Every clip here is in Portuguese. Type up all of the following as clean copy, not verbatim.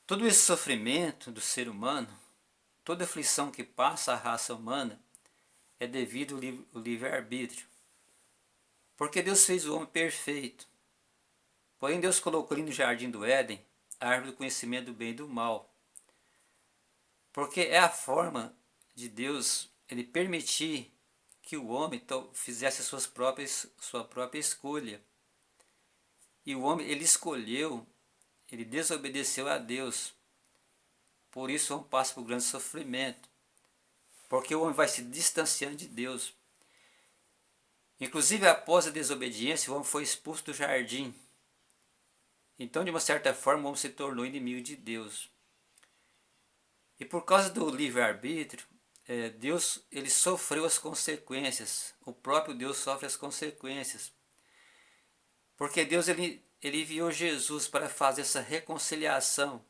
Todo esse sofrimento do ser humano, toda aflição que passa a raça humana, é devido ao livre-arbítrio. Porque Deus fez o homem perfeito. Porém, Deus colocou ali no jardim do Éden a árvore do conhecimento do bem e do mal. Porque é a forma de Deus ele permitir que o homem fizesse sua própria escolha. E o homem ele escolheu, ele desobedeceu a Deus. Por isso o homem passa por grande sofrimento. Porque o homem vai se distanciando de Deus. Inclusive após a desobediência, o homem foi expulso do jardim. Então, de uma certa forma, o homem se tornou inimigo de Deus. E por causa do livre-arbítrio, Deus ele sofreu as consequências. O próprio Deus sofre as consequências. Porque Deus ele enviou Jesus para fazer essa reconciliação.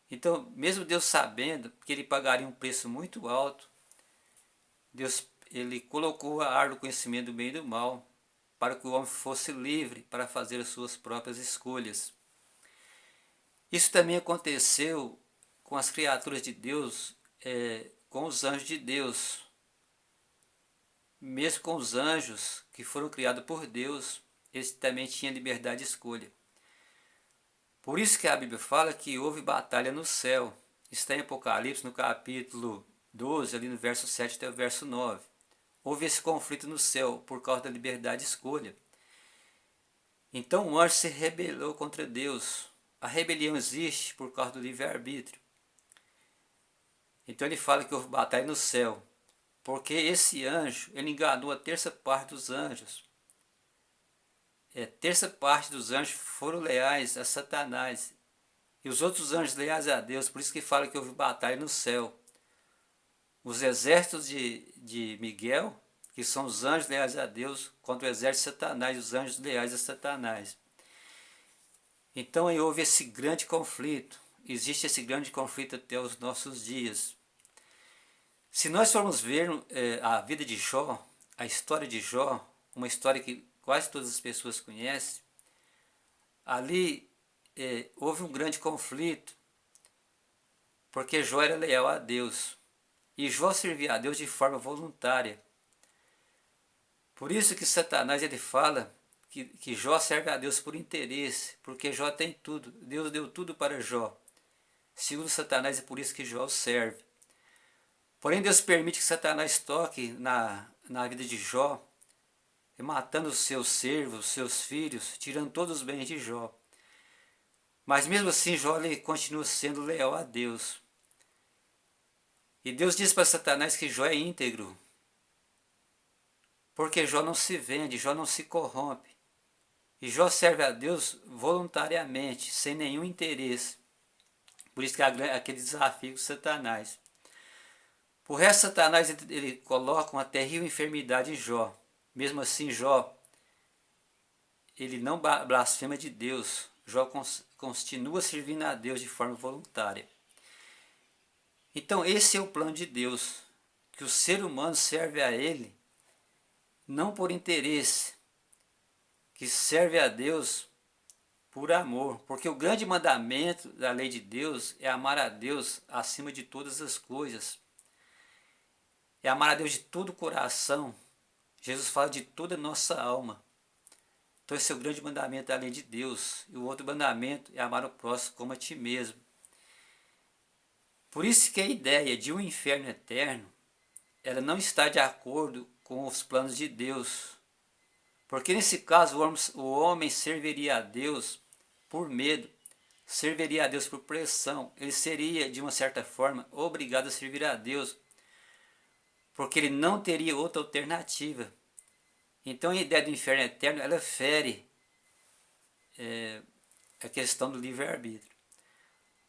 Então, mesmo Deus sabendo que ele pagaria um preço muito alto, Deus ele colocou a árvore do conhecimento do bem e do mal para que o homem fosse livre para fazer as suas próprias escolhas. Isso também aconteceu com as criaturas de Deus, com os anjos de Deus. Mesmo com os anjos que foram criados por Deus, eles também tinham liberdade de escolha. Por isso que a Bíblia fala que houve batalha no céu. Está em Apocalipse, no capítulo 12, ali no verso 7 até o verso 9. Houve esse conflito no céu por causa da liberdade de escolha. Então o anjo se rebelou contra Deus. A rebelião existe por causa do livre-arbítrio. Então ele fala que houve batalha no céu, porque esse anjo ele enganou a terça parte dos anjos. Terça parte dos anjos foram leais a Satanás e os outros anjos leais a Deus. Por isso que fala que houve batalha no céu. Os exércitos de Miguel, que são os anjos leais a Deus, contra o exército de Satanás, os anjos leais a Satanás. Então aí houve esse grande conflito. Existe esse grande conflito até os nossos dias. Se nós formos ver a vida de Jó, a história de Jó, uma história que quase todas as pessoas conhecem, ali houve um grande conflito, porque Jó era leal a Deus. E Jó servia a Deus de forma voluntária. Por isso que Satanás ele fala que Jó serve a Deus por interesse, porque Jó tem tudo. Deus deu tudo para Jó. Segundo Satanás, é por isso que Jó o serve. Porém, Deus permite que Satanás toque na vida de Jó, matando os seus servos, os seus filhos, tirando todos os bens de Jó. Mas mesmo assim, Jó ele continua sendo leal a Deus. E Deus diz para Satanás que Jó é íntegro, porque Jó não se vende, Jó não se corrompe. E Jó serve a Deus voluntariamente, sem nenhum interesse. Por isso que há aquele desafio com Satanás. Por resto, Satanás ele coloca uma terrível enfermidade em Jó. Mesmo assim, Jó ele não blasfema de Deus. Jó continua servindo a Deus de forma voluntária. Então esse é o plano de Deus, que o ser humano serve a Ele não por interesse, que serve a Deus por amor, porque o grande mandamento da lei de Deus é amar a Deus acima de todas as coisas, é amar a Deus de todo o coração. Jesus fala de toda a nossa alma. Então esse é o grande mandamento da lei de Deus. E o outro mandamento é amar o próximo como a ti mesmo. Por isso que a ideia de um inferno eterno, ela não está de acordo com os planos de Deus. Porque nesse caso o homem serviria a Deus por medo, serviria a Deus por pressão. Ele seria, de uma certa forma, obrigado a servir a Deus, porque ele não teria outra alternativa. Então a ideia do inferno eterno, ela fere a questão do livre-arbítrio.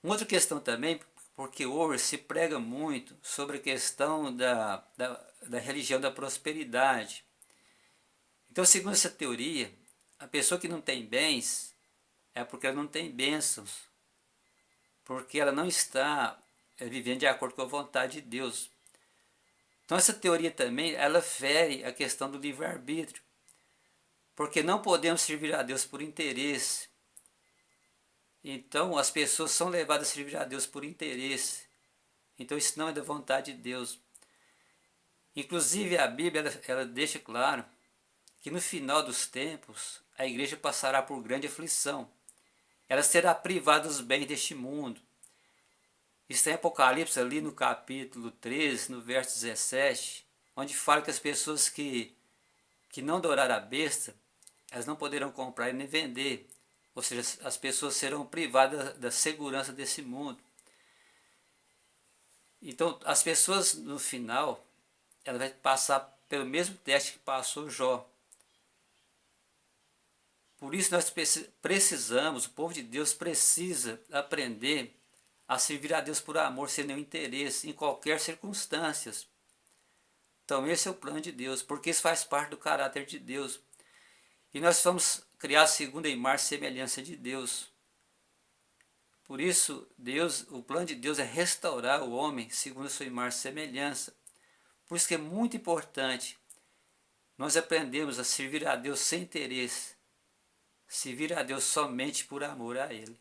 Uma outra questão também, porque hoje se prega muito sobre a questão da religião da prosperidade. Então, segundo essa teoria, a pessoa que não tem bens é porque ela não tem bênçãos, porque ela não está vivendo de acordo com a vontade de Deus. Então essa teoria também, ela fere a questão do livre-arbítrio, porque não podemos servir a Deus por interesse. Então as pessoas são levadas a servir a Deus por interesse. Então isso não é da vontade de Deus. Inclusive a Bíblia ela deixa claro que no final dos tempos a igreja passará por grande aflição. Ela será privada dos bens deste mundo. Isso em Apocalipse, ali no capítulo 13, no verso 17, onde fala que as pessoas que não adoraram a besta, elas não poderão comprar e nem vender. Ou seja, as pessoas serão privadas da segurança desse mundo. Então, as pessoas no final, elas vão passar pelo mesmo teste que passou Jó. Por isso nós precisamos, o povo de Deus precisa aprender a servir a Deus por amor, sem nenhum interesse, em qualquer circunstância. Então esse é o plano de Deus, porque isso faz parte do caráter de Deus. E nós fomos criados segundo a imagem e semelhança de Deus. Por isso, o plano de Deus é restaurar o homem segundo a sua imagem e semelhança. Por isso que é muito importante nós aprendemos a servir a Deus sem interesse, servir a Deus somente por amor a Ele.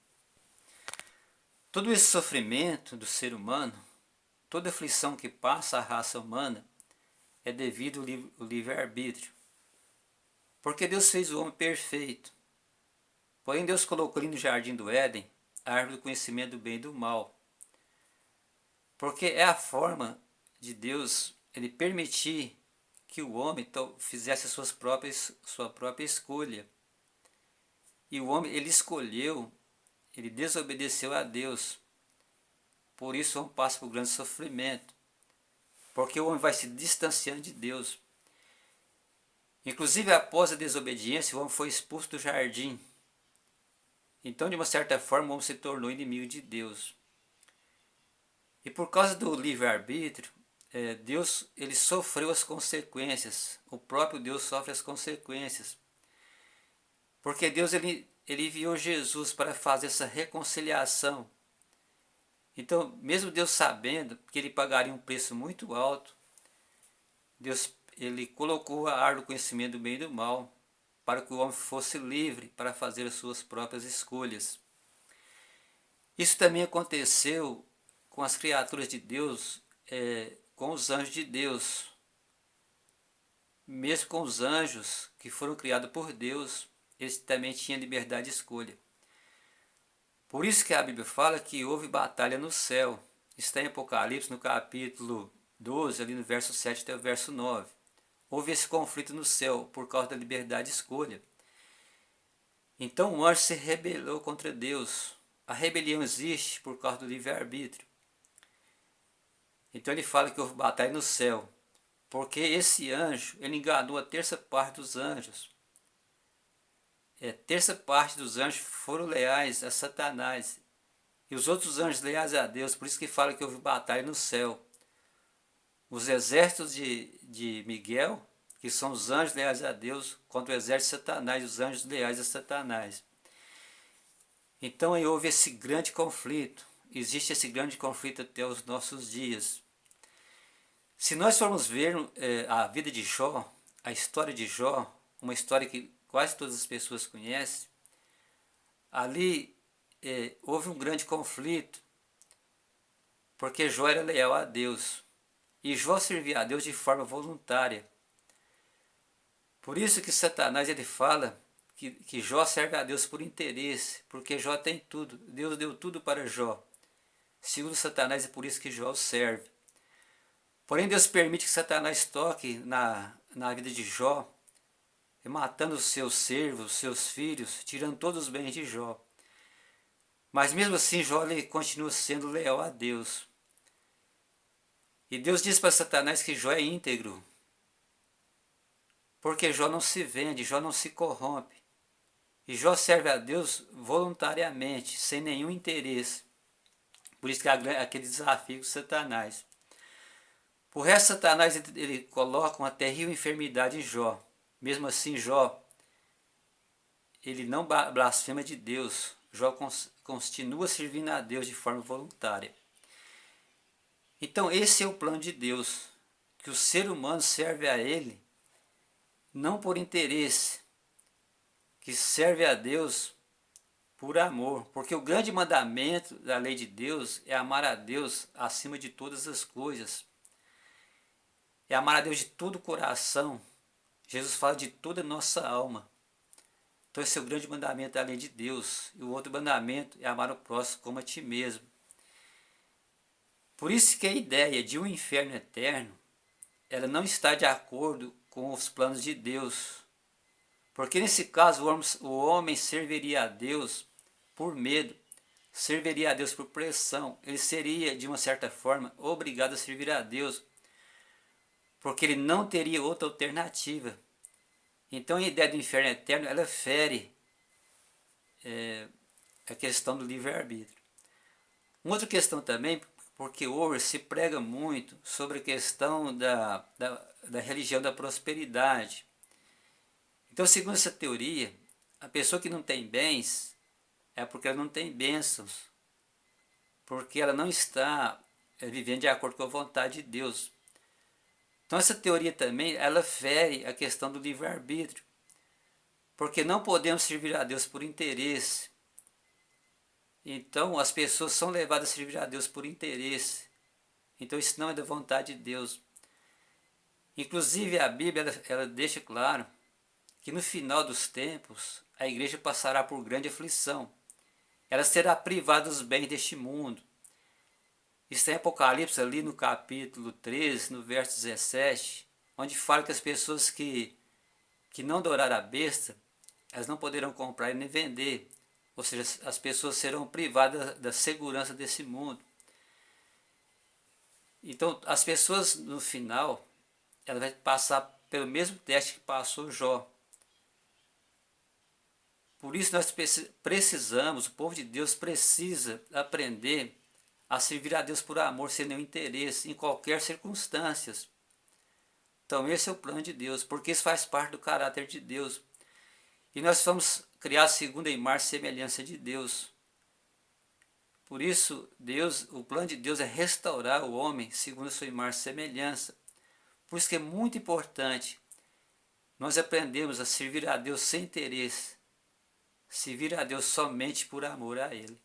Todo esse sofrimento do ser humano, toda aflição que passa a raça humana, é devido ao livre-arbítrio. Porque Deus fez o homem perfeito. Porém, Deus colocou ali no jardim do Éden a árvore do conhecimento do bem e do mal. Porque é a forma de Deus ele permitir que o homem fizesse sua própria escolha. E o homem ele escolheu, ele desobedeceu a Deus. Por isso o homem passa por grande sofrimento. Porque o homem vai se distanciando de Deus. Inclusive após a desobediência, o homem foi expulso do jardim. Então, de uma certa forma, o homem se tornou inimigo de Deus. E por causa do livre-arbítrio, Deus ele sofreu as consequências. O próprio Deus sofre as consequências. Porque Deus ele enviou Jesus para fazer essa reconciliação. Então, mesmo Deus sabendo que ele pagaria um preço muito alto, Deus ele colocou a árvore do conhecimento do bem e do mal para que o homem fosse livre para fazer as suas próprias escolhas. Isso também aconteceu com as criaturas de Deus, com os anjos de Deus. Mesmo com os anjos que foram criados por Deus, eles também tinham liberdade de escolha. Por isso que a Bíblia fala que houve batalha no céu. Está em Apocalipse, no capítulo 12, ali no verso 7 até o verso 9. Houve esse conflito no céu por causa da liberdade de escolha. Então o anjo se rebelou contra Deus. A rebelião existe por causa do livre-arbítrio. Então ele fala que houve batalha no céu, porque esse anjo ele enganou a terça parte dos anjos. Terça parte dos anjos foram leais a Satanás. E os outros anjos leais a Deus, por isso que fala que houve batalha no céu. Os exércitos de Miguel, que são os anjos leais a Deus, contra o exército de Satanás, os anjos leais a Satanás. Então aí houve esse grande conflito. Existe esse grande conflito até os nossos dias. Se nós formos ver a vida de Jó, a história de Jó, uma história que quase todas as pessoas conhecem, ali houve um grande conflito, porque Jó era leal a Deus. E Jó servia a Deus de forma voluntária. Por isso que Satanás ele fala que Jó serve a Deus por interesse, porque Jó tem tudo. Deus deu tudo para Jó. Segundo Satanás, é por isso que Jó o serve. Porém, Deus permite que Satanás toque na vida de Jó, matando os seus servos, os seus filhos, tirando todos os bens de Jó. Mas mesmo assim, Jó ele continua sendo leal a Deus. E Deus diz para Satanás que Jó é íntegro, porque Jó não se vende, Jó não se corrompe. E Jó serve a Deus voluntariamente, sem nenhum interesse. Por isso que há aquele desafio de Satanás. Por resto, Satanás ele coloca uma terrível enfermidade em Jó. Mesmo assim, Jó ele não blasfema de Deus. Jó continua servindo a Deus de forma voluntária. Então esse é o plano de Deus, que o ser humano serve a Ele não por interesse, que serve a Deus por amor, porque o grande mandamento da lei de Deus é amar a Deus acima de todas as coisas. É amar a Deus de todo o coração. Jesus fala de toda a nossa alma. Então esse é o grande mandamento da lei de Deus. E o outro mandamento é amar o próximo como a ti mesmo. Por isso que a ideia de um inferno eterno, ela não está de acordo com os planos de Deus. Porque nesse caso o homem serviria a Deus por medo, serviria a Deus por pressão. Ele seria, de uma certa forma, obrigado a servir a Deus, porque ele não teria outra alternativa. Então a ideia do inferno eterno, ela fere a questão do livre-arbítrio. Uma outra questão também, porque hoje se prega muito sobre a questão da religião da prosperidade. Então, segundo essa teoria, a pessoa que não tem bens é porque ela não tem bênçãos, porque ela não está vivendo de acordo com a vontade de Deus. Então essa teoria também, ela fere a questão do livre-arbítrio, porque não podemos servir a Deus por interesse. Então as pessoas são levadas a servir a Deus por interesse. Então isso não é da vontade de Deus. Inclusive a Bíblia ela deixa claro que no final dos tempos a igreja passará por grande aflição. Ela será privada dos bens deste mundo. Isso é em Apocalipse, ali no capítulo 13, no verso 17, onde fala que as pessoas que não adorar a besta, elas não poderão comprar e nem vender. Ou seja, as pessoas serão privadas da segurança desse mundo. Então, as pessoas no final, elas vão passar pelo mesmo teste que passou Jó. Por isso nós precisamos, o povo de Deus precisa aprender a servir a Deus por amor, sem nenhum interesse, em qualquer circunstância. Então esse é o plano de Deus, porque isso faz parte do caráter de Deus. E nós fomos criados segundo a imagem e semelhança de Deus. Por isso, o plano de Deus é restaurar o homem segundo a sua imagem e semelhança. Por isso que é muito importante nós aprendermos a servir a Deus sem interesse, servir a Deus somente por amor a Ele.